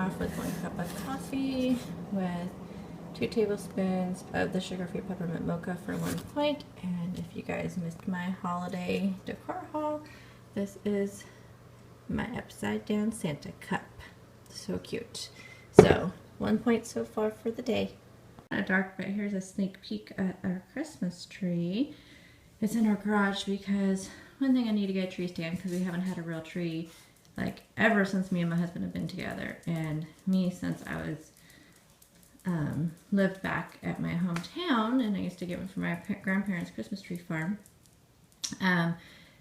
off with 1 cup of coffee with 2 tablespoons of the sugar-free peppermint mocha for 1 point. And if you guys missed my holiday decor haul, this is my upside down Santa cup. So cute. So 1 point so far for the day. Dark, but here's a sneak peek at our Christmas tree. It's in our garage because one thing, I need to get a tree stand because we haven't had a real tree like ever since me and my husband have been together, and me since I was lived back at my hometown, and I used to get one from my grandparents' Christmas tree farm.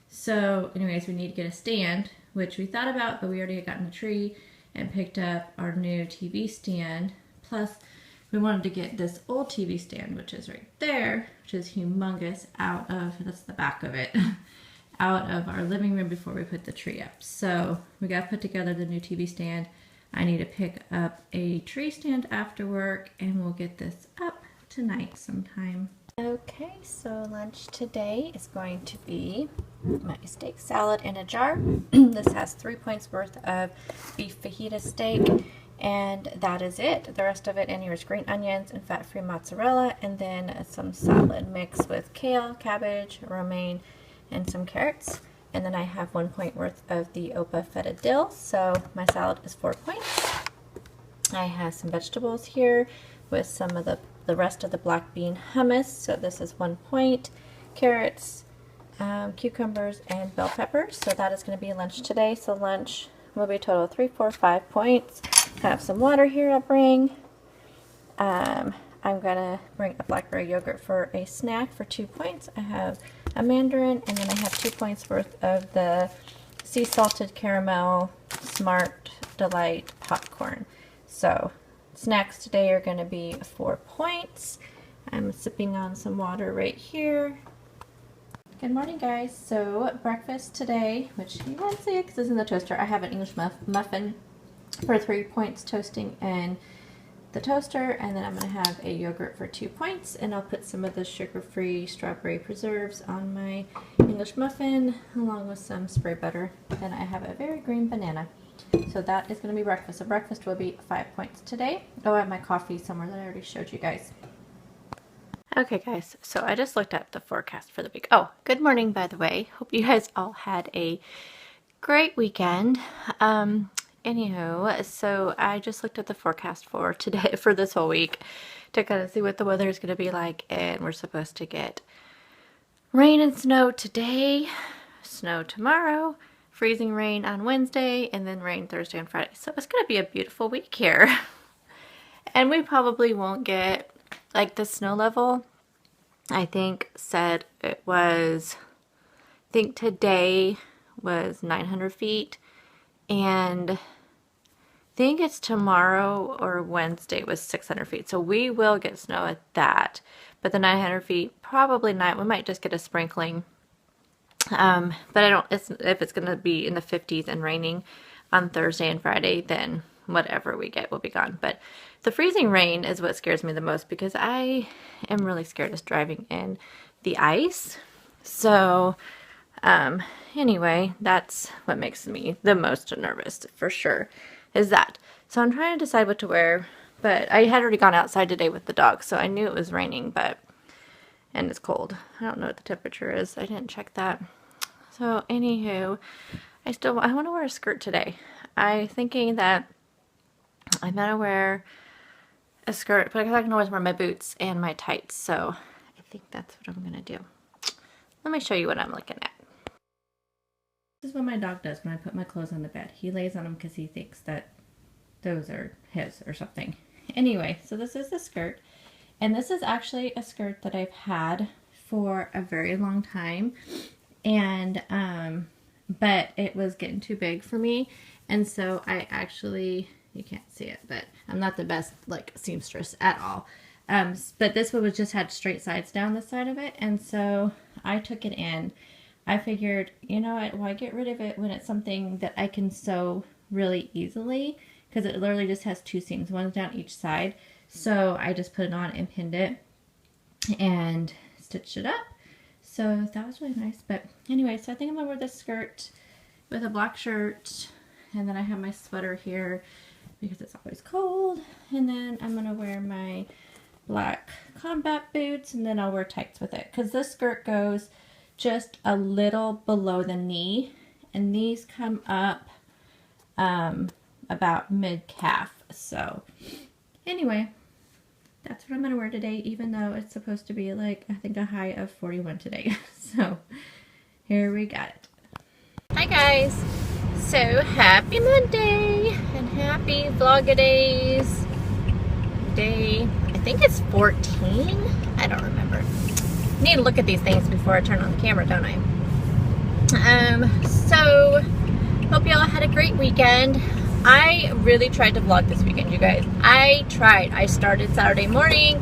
So anyways, we need to get a stand, which we thought about, but we already had gotten the tree and picked up our new TV stand. Plus we wanted to get this old TV stand, which is right there, which is humongous, out of, that's the back of it, out of our living room before we put the tree up. So we got to put together the new TV stand. I need to pick up a tree stand after work, and we'll get this up tonight sometime. Okay, so lunch today is going to be my steak salad in a jar. This has 3 points worth of beef fajita steak, and that is it. The rest of it in here is green onions and fat-free mozzarella, and then some salad mixed with kale, cabbage, romaine, and some carrots. And then I have 1 point worth of the Opa feta dill, so my salad is 4 points. I have some vegetables here with some of the rest of the black bean hummus, so this is 1 point. Carrots, cucumbers, and bell peppers. So that is going to be lunch today. So lunch will be a total of 3, 4, 5 points. I have some water here I'll bring. I'm going to bring a blackberry yogurt for a snack for 2 points. I have a mandarin, and then I have 2 points worth of the sea salted caramel Smart Delight popcorn. So snacks today are going to be 4 points. I'm sipping on some water right here. Good morning, guys. So breakfast today, which you won't see it because it's in the toaster. I have an English muffin for 3 points toasting in the toaster, and then I'm going to have a yogurt for 2 points, and I'll put some of the sugar-free strawberry preserves on my English muffin along with some spray butter. Then I have a very green banana. So that is going to be breakfast. So breakfast will be 5 points today. Oh, I have my coffee somewhere that I already showed you guys. Okay, guys, so I just looked at the forecast for the week. Oh, good morning, by the way. Hope you guys all had a great weekend. Anywho, so I just looked at the forecast for today, for this whole week, to kind of see what the weather is going to be like, and we're supposed to get rain and snow today, snow tomorrow, freezing rain on Wednesday, and then rain Thursday and Friday. So it's going to be a beautiful week here. And we probably won't get, like, the snow level, I think said it was, I think today was 900 feet, and I think it's tomorrow or Wednesday was 600 feet. So we will get snow at that, but the 900 feet, probably not. We might just get a sprinkling. But I don't, if it's going to be in the 50s and raining on Thursday and Friday, then whatever we get will be gone. But the freezing rain is what scares me the most, because I am really scared of driving in the ice. So anyway, that's what makes me the most nervous for sure, is that. So I'm trying to decide what to wear, but I had already gone outside today with the dog, so I knew it was raining, and it's cold. I don't know what the temperature is. I didn't check that. So anywho, I want to wear a skirt today. I'm thinking that I'm going to wear a skirt, but I can always wear my boots and my tights, so I think that's what I'm going to do. Let me show you what I'm looking at. This is what my dog does when I put my clothes on the bed. He lays on them because he thinks that those are his or something. Anyway, so this is the skirt, and this is actually a skirt that I've had for a very long time, and but it was getting too big for me, and so I actually, you can't see it, but I'm not the best like seamstress at all. But this one was just had straight sides down the side of it, and so I took it in. I figured, you know what, why get rid of it when it's something that I can sew really easily, because it literally just has 2 seams, one down each side. So I just put it on and pinned it and stitched it up. So that was really nice. But anyway, so I think I'm gonna wear this skirt with a black shirt, and then I have my sweater here because it's always cold. And then I'm gonna wear my black combat boots, and then I'll wear tights with it because this skirt goes just a little below the knee, and these come up about mid-calf. So anyway, that's what I'm gonna wear today, even though it's supposed to be like, I think a high of 41 today. So here we got it. Hi guys, so happy Monday and happy Vlogidays day, I think it's 14, I don't remember. Need to look at these things before I turn on the camera, don't I? So hope y'all had a great weekend. I really tried to vlog this weekend, you guys. I tried. I started Saturday morning,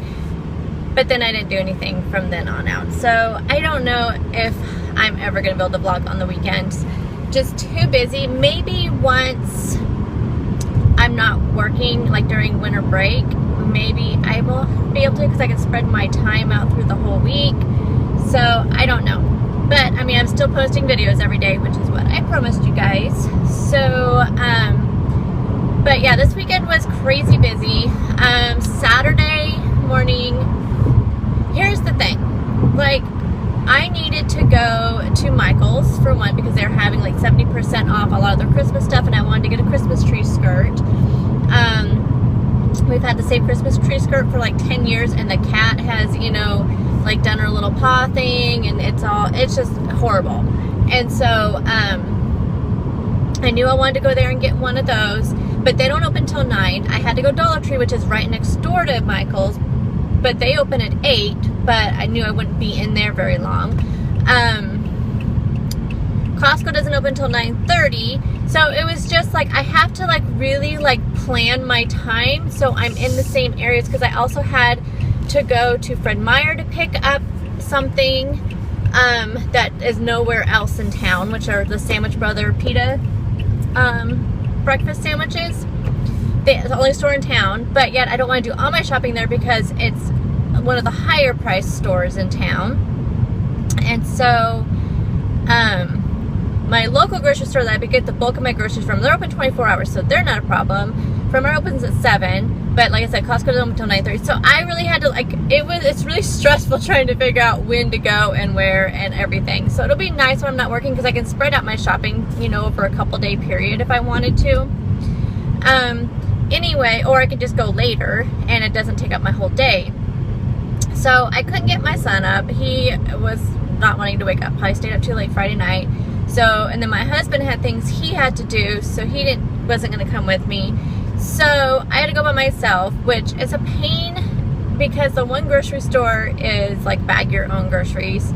but then I didn't do anything from then on out. So I don't know if I'm ever gonna be able to vlog on the weekends. Just too busy. Maybe once I'm not working, like during winter break, maybe I will be able to, because I can spread my time out through the whole week. So I don't know. But I mean, I'm still posting videos every day, which is what I promised you guys. So, but yeah, this weekend was crazy busy. Saturday morning, here's the thing. Like, I needed to go to Michael's for one because they're having like 70% off a lot of their Christmas stuff, and I wanted to get a Christmas tree skirt. We've had the same Christmas tree skirt for like 10 years, and the cat has, you know, like done her little paw thing, and it's just horrible. And so I knew I wanted to go there and get one of those, but they don't open till 9. I had to go Dollar Tree, which is right next door to Michael's, but they open at 8, but I knew I wouldn't be in there very long. Costco doesn't open until 9:30, so it was just like, I have to like really like plan my time so I'm in the same areas, because I also had to go to Fred Meyer to pick up something that is nowhere else in town, which are the Sandwich Brother pita breakfast sandwiches. It's the only store in town, but yet I don't want to do all my shopping there because it's one of the higher priced stores in town. And so my local grocery store that I get the bulk of my groceries from, they're open 24 hours, so they're not a problem. Fred Meyer opens at 7, but like I said, Costco doesn't open until 9:30. So I really had to, like, it's really stressful trying to figure out when to go and where and everything. So it'll be nice when I'm not working because I can spread out my shopping, you know, over a couple day period if I wanted to. Anyway, or I could just go later and it doesn't take up my whole day. So I couldn't get my son up. He was not wanting to wake up. Probably stayed up too late Friday night. So, and then my husband had things he had to do, so he wasn't going to come with me. So I had to go by myself, which is a pain because the one grocery store is like bag your own groceries,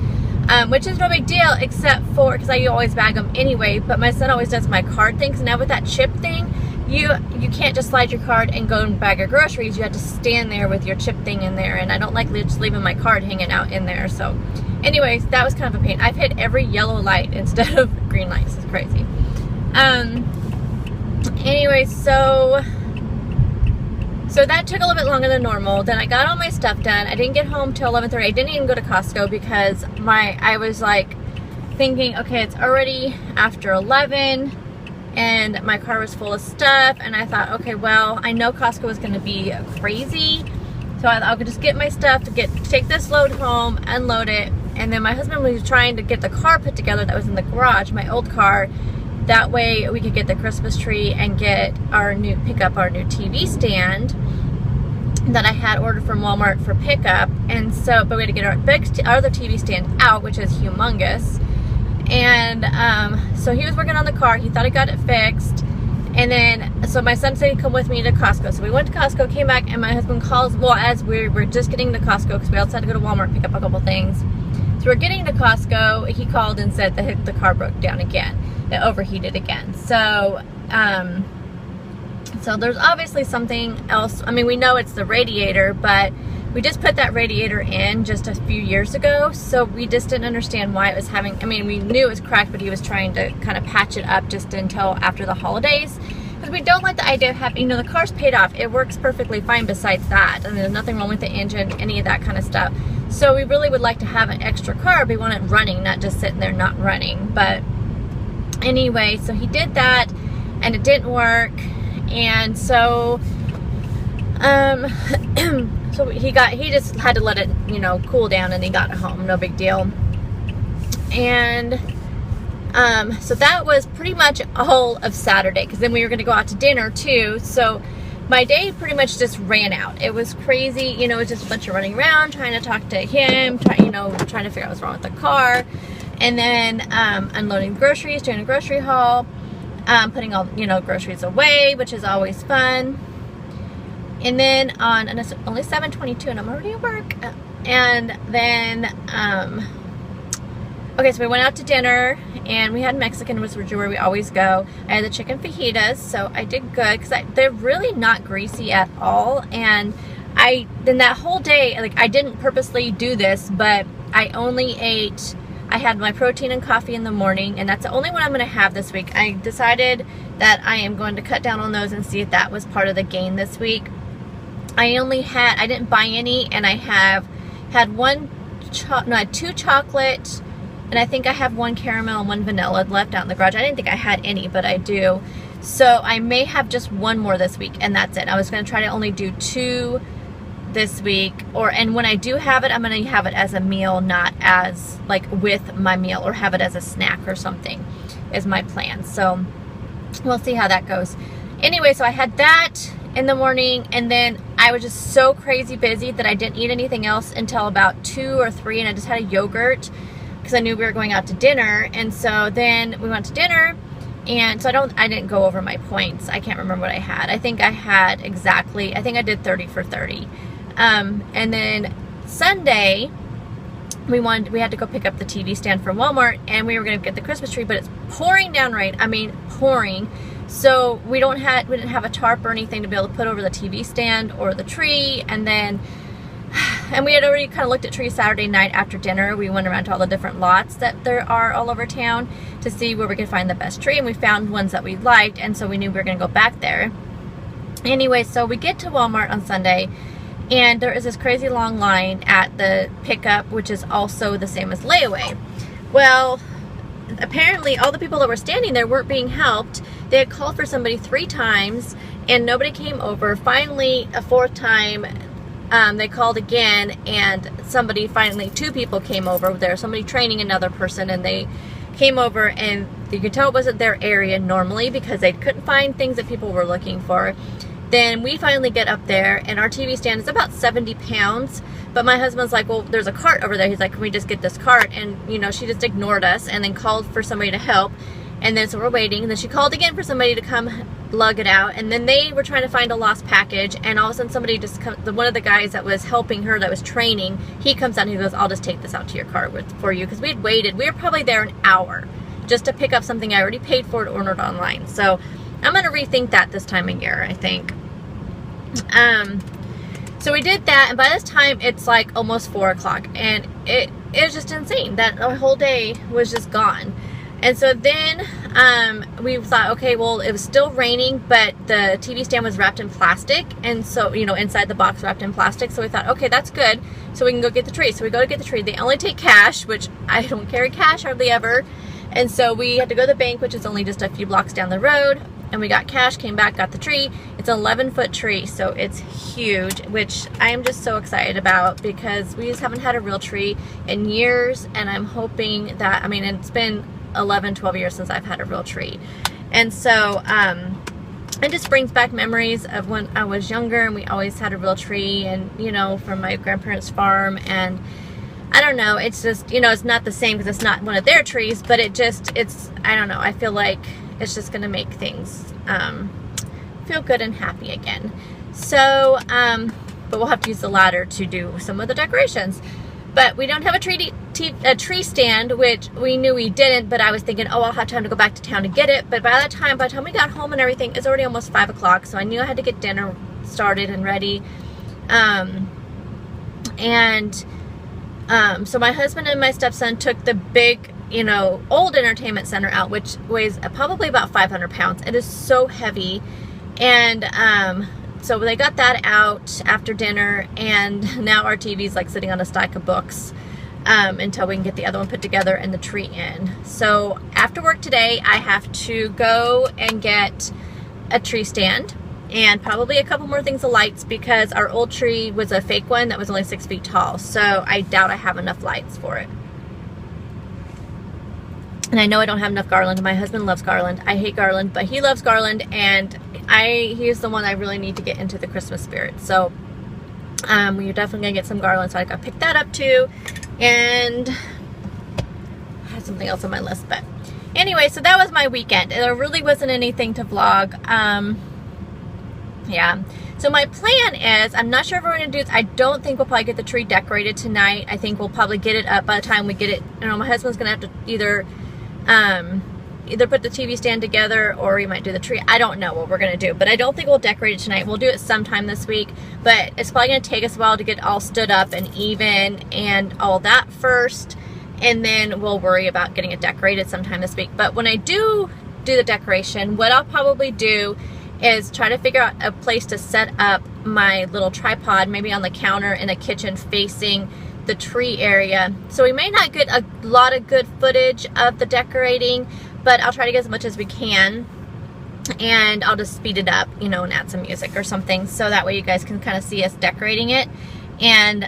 which is no big deal except for, because I always bag them anyway, but my son always does my card things. And now with that chip thing, you can't just slide your card and go and bag your groceries. You have to stand there with your chip thing in there, and I don't like just leaving my card hanging out in there. So anyways, that was kind of a pain. I've hit every yellow light instead of green lights. It's crazy. Anyway, so that took a little bit longer than normal. Then I got all my stuff done. I didn't get home till 11:30. I didn't even go to Costco because I was like thinking, okay, it's already after 11 and my car was full of stuff, and I thought, okay, well, I know Costco is going to be crazy, so I could just get my stuff to take this load home, unload it, and then my husband was trying to get the car put together that was in the garage, my old car. That way we could get the Christmas tree and pick up our new TV stand that I had ordered from Walmart for pickup. And so, but we had to get our other TV stand out, which is humongous. And so he was working on the car. He thought he got it fixed. And then, so my son said he'd come with me to Costco. So we went to Costco, came back, and my husband calls, well, as we were just getting to Costco, because we also had to go to Walmart and pick up a couple things. So we're getting to Costco, he called and said that the car broke down again. It overheated again. So, so there's obviously something else. I mean, we know it's the radiator, but we just put that radiator in just a few years ago, so we just didn't understand why it was having, I mean, we knew it was cracked, but he was trying to kind of patch it up just until after the holidays, because we don't like the idea of having, you know, the car's paid off. It works perfectly fine besides that. I mean, there's nothing wrong with the engine, any of that kind of stuff. So we really would like to have an extra car. We want it running, not just sitting there not running. But anyway, so he did that, and it didn't work. And so so he just had to let it, you know, cool down, and he got home, no big deal. And so that was pretty much all of Saturday, because then we were going to go out to dinner too. So my day pretty much just ran out. It was crazy, you know, it was just a bunch of running around, trying to talk to him, trying to figure out what's wrong with the car, and then unloading groceries, doing a grocery haul, putting all, you know, groceries away, which is always fun. And then and it's only 7:22 and I'm already at work. And then, okay, so we went out to dinner and we had Mexican, which is where we always go. I had the chicken fajitas, so I did good because they're really not greasy at all. And then that whole day, like, I didn't purposely do this, but I had my protein and coffee in the morning, and that's the only one I'm going to have this week. I decided that I am going to cut down on those and see if that was part of the gain this week. I didn't buy any, and I had two chocolate, and I think I have one caramel and one vanilla left out in the garage. I didn't think I had any, but I do. So I may have just one more this week, and that's it. I was going to try to only do 2 this week, and when I do have it, I'm going to have it as a meal, not as like with my meal, or have it as a snack or something is my plan. So we'll see how that goes. Anyway, so I had that in the morning, and then I was just so crazy busy that I didn't eat anything else until about 2 or 3, and I just had a yogurt because I knew we were going out to dinner. And so then we went to dinner, and so I didn't go over my points. I can't remember what I had. I think I did 30 for 30. And then Sunday we had to go pick up the TV stand from Walmart, and we were going to get the Christmas tree, but it's pouring down rain. I mean, pouring. So we didn't have a tarp or anything to be able to put over the TV stand or the tree. And we had already kind of looked at trees Saturday night after dinner. We went around to all the different lots that there are all over town to see where we could find the best tree, and we found ones that we liked, and so we knew we were going to go back there. Anyway, so we get to Walmart on Sunday, and there is this crazy long line at the pickup, which is also the same as layaway. Well, apparently all the people that were standing there weren't being helped. They had called for somebody 3 times, and nobody came over. Finally, a 4th time, they called again, and 2 people came over. There was somebody training another person, and they came over, and you could tell it wasn't their area normally because they couldn't find things that people were looking for. Then we finally get up there, and our TV stand is about 70 pounds, but my husband's like, well, there's a cart over there. He's like, can we just get this cart? And, you know, she just ignored us and then called for somebody to help. And then so we're waiting, and then she called again for somebody to come lug it out, and then they were trying to find a lost package, and all of a sudden somebody one of the guys that was helping her, that was training, he comes out and he goes, I'll just take this out to your car for you, because we had waited. We were probably there an hour just to pick up something I already paid for and ordered online. So I'm going to rethink that this time of year, I think. So we did that, and by this time it's like almost 4 o'clock, and it was just insane that the whole day was just gone. And so then we thought, okay, well, it was still raining, but the TV stand was wrapped in plastic, and so, you know, inside the box wrapped in plastic. So we thought, okay, that's good, so we can go get the tree. So we go to get the tree. They only take cash, which I don't carry cash hardly ever, and so we had to go to the bank, which is only just a few blocks down the road, and we got cash, came back, got the tree. It's an 11-foot tree, so it's huge, which I am just so excited about because we just haven't had a real tree in years, and I'm hoping that, I mean, it's been 11, 12 years since I've had a real tree. And so it just brings back memories of when I was younger and we always had a real tree, and, you know, from my grandparents' farm. And I don't know, it's just, you know, it's not the same because it's not one of their trees, but it's, I don't know, I feel like it's just going to make things feel good and happy again. So, but we'll have to use the ladder to do some of the decorations. But we don't have a tree stand, which we knew we didn't, but I was thinking, oh, I'll have time to go back to town to get it. But by the time we got home and everything, it's already almost 5 o'clock, so I knew I had to get dinner started and ready. So my husband and my stepson took the big, you know, old entertainment center out, which weighs probably about 500 pounds. It is so heavy. And so they got that out after dinner, and now our TV's like sitting on a stack of books until we can get the other one put together and the tree in. So after work today, I have to go and get a tree stand, and probably a couple more things of lights because our old tree was a fake one that was only 6 feet tall. So I doubt I have enough lights for it. And I know I don't have enough garland. My husband loves garland. I hate garland, but he loves garland, and he's the one I really need to get into the Christmas spirit. So we're definitely gonna get some garland, so I gotta pick that up too. And I had something else on my list, but anyway, so that was my weekend. There really wasn't anything to vlog. Yeah. So my plan is, I'm not sure if we're going to do this. I don't think we'll probably get the tree decorated tonight. I think we'll probably get it up by the time we get it. You know, my husband's going to have to either put the TV stand together, or we might do the tree. I don't know what we're going to do, but I don't think we'll decorate it tonight. We'll do it sometime this week, but it's probably going to take us a while to get all stood up and even and all that first. And then we'll worry about getting it decorated sometime this week. But when I do the decoration, what I'll probably do is try to figure out a place to set up my little tripod, maybe on the counter in a kitchen facing the tree area. So we may not get a lot of good footage of the decorating, but I'll try to get as much as we can. And I'll just speed it up, you know, and add some music or something, so that way you guys can kind of see us decorating it. And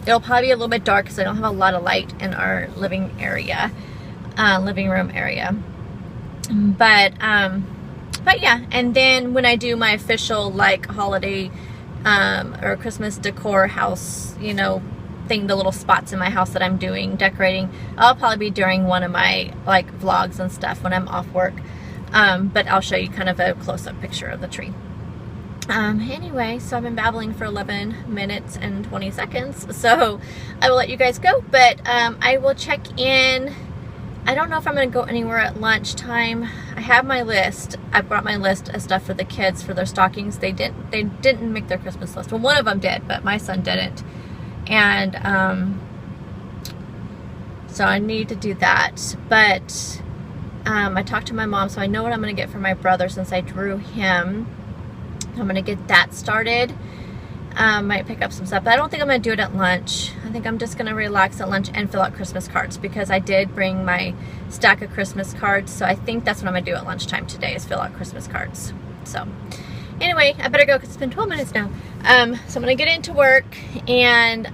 it'll probably be a little bit dark because I don't have a lot of light in our living room area. But yeah, and then when I do my official like holiday or Christmas decor house, you know, thing, the little spots in my house that I'm doing decorating, I'll probably be during one of my like vlogs and stuff when I'm off work. But I'll show you kind of a close-up picture of the tree. Anyway, so I've been babbling for 11 minutes and 20 seconds, so I will let you guys go, but I will check in. I don't know if I'm going to go anywhere at lunchtime. I have my list. I brought my list of stuff for the kids for their stockings. They didn't make their Christmas list. Well, one of them did, but my son didn't. And so I need to do that. But I talked to my mom, so I know what I'm going to get for my brother since I drew him. I'm going to get that started. Might pick up some stuff, but I don't think I'm going to do it at lunch. I think I'm just going to relax at lunch and fill out Christmas cards, because I did bring my stack of Christmas cards. So I think that's what I'm going to do at lunchtime today, is fill out Christmas cards. So anyway, I better go because it's been 12 minutes now. So I'm going to get into work, and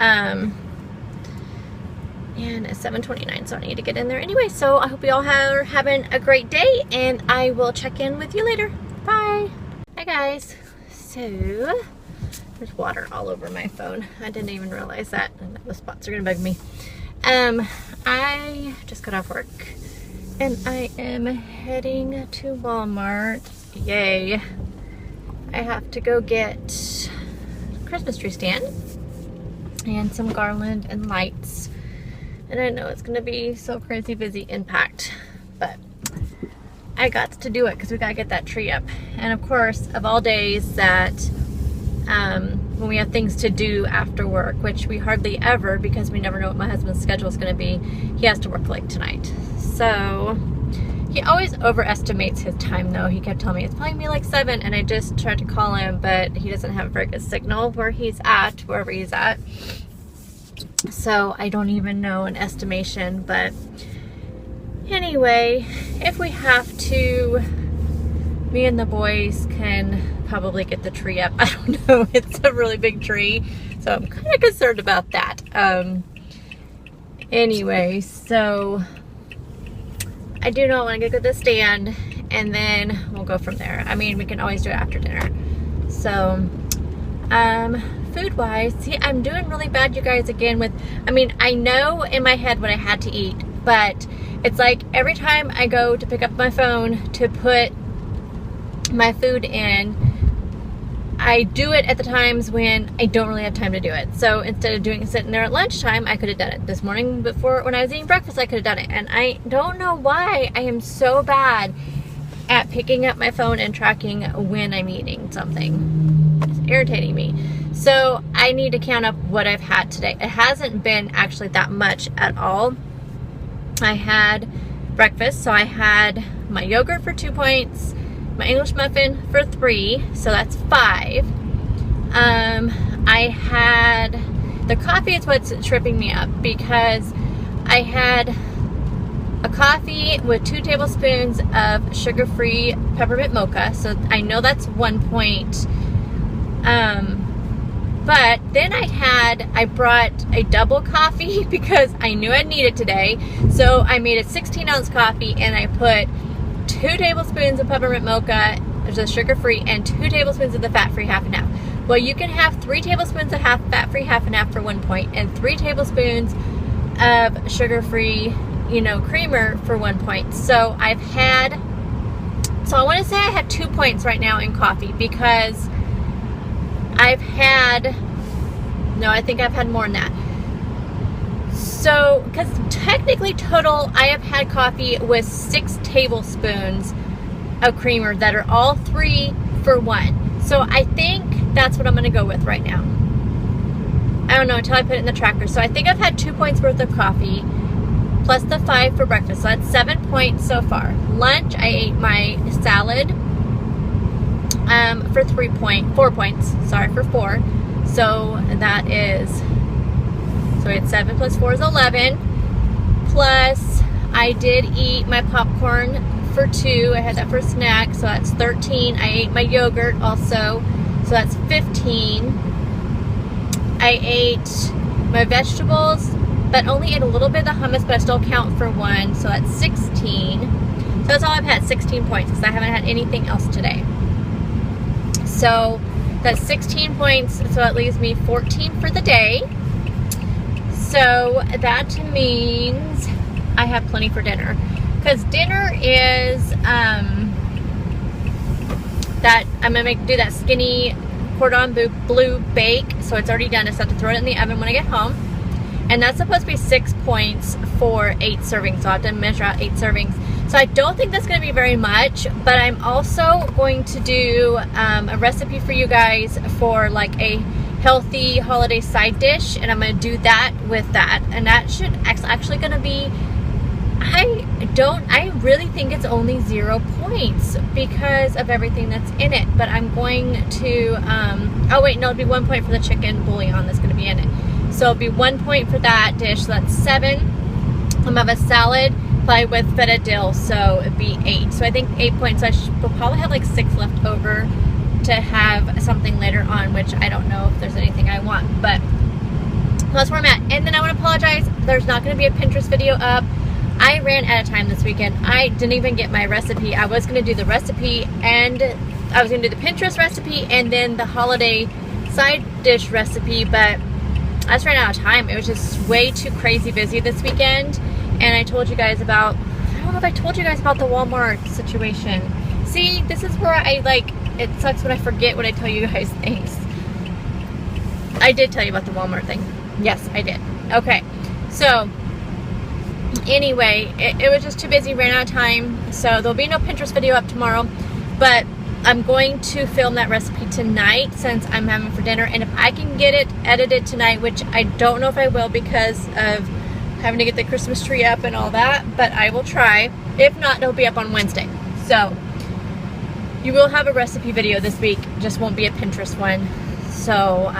it's 7:29, so I need to get in there anyway. So I hope you all are having a great day, and I will check in with you later. Bye. Hi guys. So there's water all over my phone. I didn't even realize that, and the spots are gonna bug me. I just got off work, and I am heading to Walmart. Yay. I have to go get a Christmas tree stand and some garland and lights. And I know it's gonna be so crazy busy and packed, but I got to do it because we gotta get that tree up. And of course, of all days that when we have things to do after work, which we hardly ever, because we never know what my husband's schedule is going to be, he has to work late tonight. So he always overestimates his time though. He kept telling me it's probably gonna be like 7, and I just tried to call him, but he doesn't have a very good signal where he's at, wherever he's at. So I don't even know an estimation, but anyway, if we have to, me and the boys can probably get the tree up. I don't know, it's a really big tree, so I'm kind of concerned about that. Anyway, so I do know I want to get the stand, and then we'll go from there. I mean, we can always do it after dinner. So food wise, see, I'm doing really bad, you guys, again with, I mean, I know in my head what I had to eat, but it's like every time I go to pick up my phone to put my food in, I do it at the times when I don't really have time to do it. So instead of doing sitting there at lunchtime, I could have done it this morning before when I was eating breakfast. I could have done it, and I don't know why I am so bad at picking up my phone and tracking when I'm eating something. It's irritating me. So I need to count up what I've had today. It hasn't been actually that much at all. I had breakfast, so I had my yogurt for 2 points, my English muffin for 3, so that's 5. I had the coffee is what's tripping me up, because I had a coffee with 2 tablespoons of sugar-free peppermint mocha. So I know that's 1 point. But then I brought a double coffee because I knew I'd need it today. So I made a 16-ounce coffee and I put 2 tablespoons of peppermint mocha, which is sugar-free, and 2 tablespoons of the fat-free half and half. Well, you can have 3 tablespoons of fat-free half and half for 1 point and 3 tablespoons of sugar-free, creamer for 1 point. So I want to say I had 2 points right now in coffee because I think I've had more than that. So, because technically total, I have had coffee with 6 tablespoons of creamer that are all 3 for 1. So I think that's what I'm going to go with right now. I don't know until I put it in the tracker. So I think I've had 2 points worth of coffee plus the 5 for breakfast. So that's 7 points so far. Lunch, I ate my salad for 4 points. Sorry, for 4. So that is, so it's 7 plus 4 is 11. Plus, I did eat my popcorn for 2. I had that for a snack, so that's 13. I ate my yogurt also, so that's 15. I ate my vegetables, but only ate a little bit of the hummus, but I still count for 1, so that's 16. So that's all I've had, 16 points, because I haven't had anything else today. So that's 16 points, so that leaves me 14 for the day. So that means I have plenty for dinner. Because dinner is that I'm going to do that skinny cordon bleu bake. So it's already done. I just have to throw it in the oven when I get home. And that's supposed to be 6 points for 8 servings. So I have to measure out 8 servings. So I don't think that's going to be very much, but I'm also going to do a recipe for you guys for like a healthy holiday side dish, and I'm going to do that with that, and that should actually going to be, I really think it's only 0 points because of everything that's in it, but I'm going to, oh wait, no, it'll be 1 point for the chicken bouillon that's going to be in it. So it'll be 1 point for that dish, so that's 7. I'm going to have a salad with feta dill, so it'd be 8. So I think 8 points. So we'll probably have like 6 left over to have something later on, which I don't know if there's anything I want, but that's where I'm at. And then I want to apologize, there's not going to be a Pinterest video up. I ran out of time this weekend. I didn't even get my recipe. I was going to do the recipe, and I was going to do the Pinterest recipe and then the holiday side dish recipe, but I just ran out of time. It was just way too crazy busy this weekend. And I told you guys about, I don't know if I told you guys about the Walmart situation. See, this is where it sucks when I forget when I tell you guys things. I did tell you about the Walmart thing. Yes, I did. Okay, so anyway, it was just too busy, ran out of time. So there'll be no Pinterest video up tomorrow, but I'm going to film that recipe tonight since I'm having for dinner. And if I can get it edited tonight, which I don't know if I will because of having to get the Christmas tree up and all that, but I will try. If not, it'll be up on Wednesday. So you will have a recipe video this week, just won't be a Pinterest one. So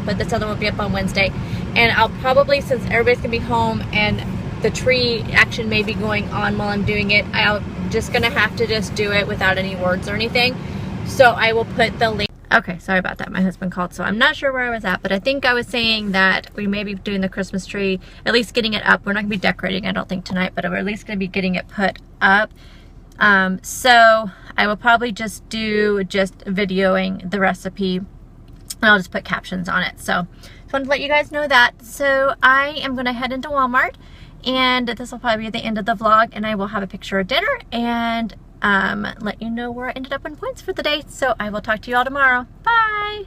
but this other will be up on Wednesday. And I'll probably, since everybody's gonna be home and the tree action may be going on while I'm doing it, I'm just gonna have to just do it without any words or anything. So I will put the link. Okay, sorry about that. My husband called, so I'm not sure where I was at, but I think I was saying that we may be doing the Christmas tree, at least getting it up. We're not gonna be decorating, I don't think, tonight, but we're at least gonna be getting it put up. So I will probably just do videoing the recipe, and I'll just put captions on it. So just wanted to let you guys know that. So I am gonna head into Walmart, and this will probably be the end of the vlog, and I will have a picture of dinner and let you know where I ended up in points for the day. So I will talk to you all tomorrow. Bye.